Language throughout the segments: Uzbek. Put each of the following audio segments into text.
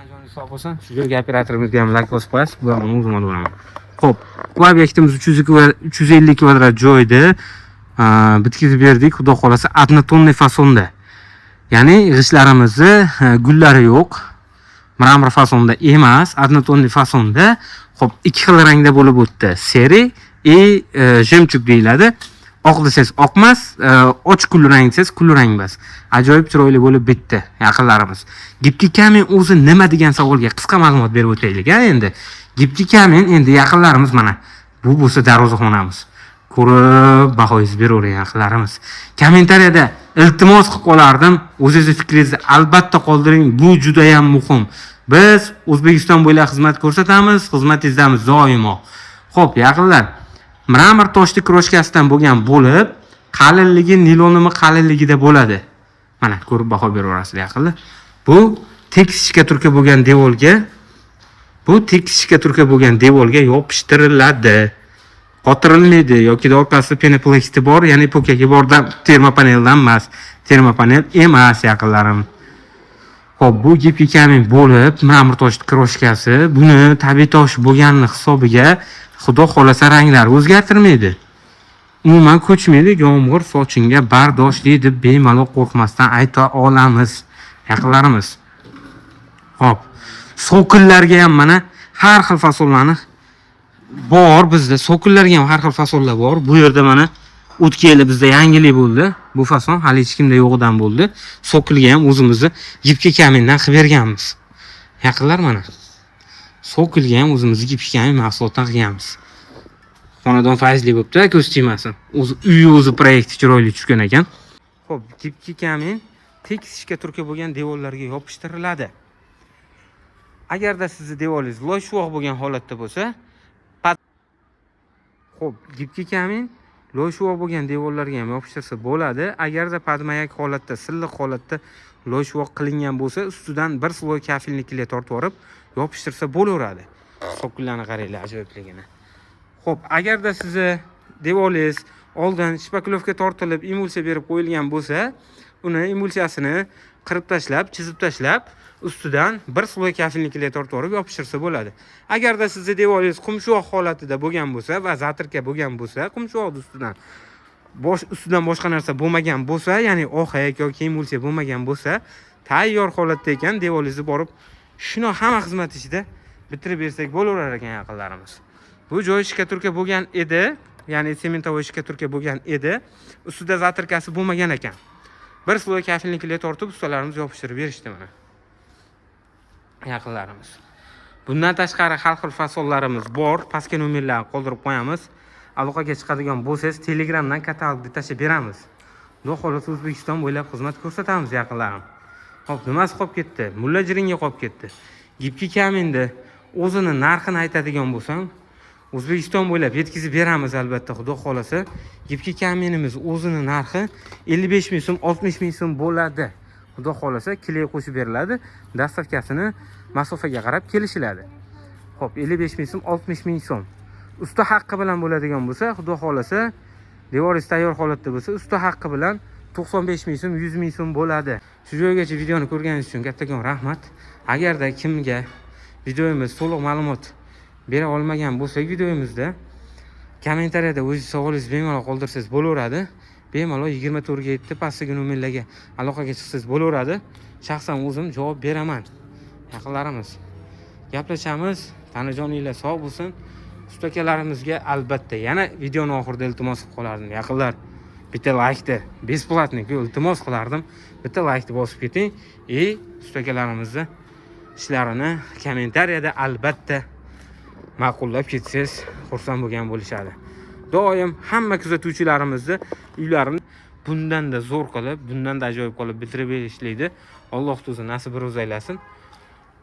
Tanajoningiz sog' bo'lsin. Shu yerga operatorimizni ham like bosib qo'yasiz. Bu ham o'zim olaman. Xo'p, bu obyektimiz 350 kvadrat joyda bitkizib berdik. Xudo xolasa однотонный fasonda. Ya'ni g'ishtlarimizni gullari yo'q. Mramor fasonda emas, однотонный fasonda. Xo'p, ikki xil rangda bo'lib o'tdi. Seri jemchug deyiladi. Oq desangiz oqmas, och kulrang desangiz kulrang bas. Ajoyib chiroyli bo'lib bitdi yaqinlarimiz. Gipki kamin o'zi nima degan savolga qisqa ma'lumot berib o'taylik. Endi gipki kamin endi yaqinlarimiz mana bu bo'lsa darvozaxonamiz. Ko'rib bahoyingizni beravering yaqinlarimiz. Kommentariyada iltimos qilib qolardim, o'zingizni fikringizni albatta qoldiring. Bu juda ham muhim. Biz O'zbekiston bo'ylab xizmat ko'rsatamiz, xizmatingizdamiz doimo. Xo'p, yaqinlar, mramor toshli kroshkasidan bo'lgan bo'lib, qalinligi nilonimi qalinligida bo'ladi. Mana ko'rib baho beraverasizlar yaqinlar. Bu tekis shikaturka bo'lgan devorga yopishtiriladi. Qotirilmaydi yoki orqasida penopleksiti bor, ya'ni pokagi borda termopaneldan emas. Termopanel emas yaqinlarim. Xo'p, bu gipki kamin bo'lib, mramor toshli kroshkasi, buni tabiiy tosh bo'lganini hisobiga Xudo xolasa ranglar o'zgartirmaydi. Umuman ko'chmaydi, yomg'ir sochinga bardoshli deb bemalol qo'rqmasdan ayta olamiz yaqinlarimiz. Xo'p, so'killarga ham mana har xil fasollarni bor bizda. So'killarga ham har xil fasollar bor. Bu yerda mana o'tgan yili bizda yangilik bo'ldi. Bu fason hali hech kimda yo'g'idan bo'ldi. So'kilga ham o'zimizni gipki kamindan qilib berganmiz. Yaqinlar mana. So'kilga ham o'zimizni gipki kamin mahsulotdan qilganmiz. Xonadon faizli bo'libdi, ko'z tegmasin. O'zi proyekti chiroyli tushgan ekan. Xo'p, gipki kamin tekis shikaturka bo'lgan devorlarga yopishtiriladi. Agarda sizni devoringiz loy-shuvoq bo'lgan holatda bo'lsa, xo'p, gipki kamin loy-shuvoq bo'lgan devorlarga ham yopishtirsa bo'ladi. Agarda padmayak holatda, silliq holatda loy-shuvoq qilingan bo'lsa, ustidan bir sloy kafilnikli tortib olib yopishtirsa bo'laveradi. So'killarni qaranglar, ajoyibligini. Xo'p, agarda sizni devoringiz oldin shpakilovka tortilib, emulsiya berib qo'yilgan bo'lsa, uni emulsiyasini qirib tashlab, chizib tashlab, ustidan bir sloy kafilnikli tortib olib yopishtirsa bo'ladi. Agarda sizni devoringiz qumshuvoq holatida bo'lgan bo'lsa va zatirka bo'lgan bo'lsa, qumshuvoq ustidan boshqa narsa bo'lmagan bo'lsa, ya'ni ohak yoki emulsiya bo'lmagan bo'lsa, tayyor holatda ekan, devoringizni borib shuni hamma xizmat ichida bitirib bersak bo'laverar ekan yaqinlarimiz. Bu joy shikaturka bo'lgan edi, ya'ni sementovoy shikaturka bo'lgan edi. Ustida zatirkasi bo'lmagan ekan. Bir sloy kafilnikli tortib ustalarimiz yopishtirib berishdi mana. Yaqinlarimiz. Bundan tashqari har xil fasollarimiz bor. Pastga nomerlarni qoldirib qo'yamiz. Aloqaga chiqadigan bo'lsangiz, Telegramdan katalog bittasi beramiz. Xudo xolasa O'zbekiston bo'ylab xizmat ko'rsatamiz yaqinlarim. Xo'p, nimasi qolib ketdi? Mulla jiringa qolib ketdi. Gipki kaminda o'zini narxini aytadigan bo'lsam, O'zbekiston bo'ylab yetkazib beramiz albatta, Xudo xolasa. Gipki kaminimiz o'zini narxi 55 ming so'm, 60 ming so'm bo'ladi. Xudo xolasa kley qo'shib beriladi. Dastavkasini masofaga qarab kelishiladi. Xo'p, 55 ming so'm, 60 ming so'm. Usta haqqi bilan bo'ladigan bo'lsa, Xudo xolasa, devoringiz tayyor holatda bo'lsa, usta haqqi bilan 95 ming so'm, 100 ming so'm bo'ladi. Shu joygacha videoni ko'rganingiz uchun kattakon rahmat. Agarda kimga videomiz to'liq ma'lumot bera olmagan bo'lsak videomizda, kommentariyada o'z savolingizni bemalol qoldirsangiz bo'laveradi. Bemalol 24/7 pastdagi nomerlarga aloqaga chiqsangiz bo'laveradi. Shaxsan o'zim javob beraman. Yaqinlarimiz, gaplashamiz. Tanajoninglar sog' bo'lsin. Ustakalarimizga albatta yana videoning oxirida iltimos qilib qolardim. Yaqinlar, bitta laykni besplatnik iltimos qilardim. Bitta laykni bosib keting. Ustakalarimizni ishlarini kommentariyada albatta ma'qullab ketsangiz, xursand bo'lgan bo'lishadi. Doim hamma kuzatuvchilarimizni uylarini bundan-da zo'r qilib, bundan-da ajoyib qilib bitirib berishlaydi. Alloh o'zi nasib ro'z aylasin.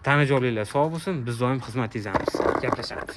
Tanajoninglar sog' bo'lsin. Biz doim xizmatingizdamiz. Gaplashamiz.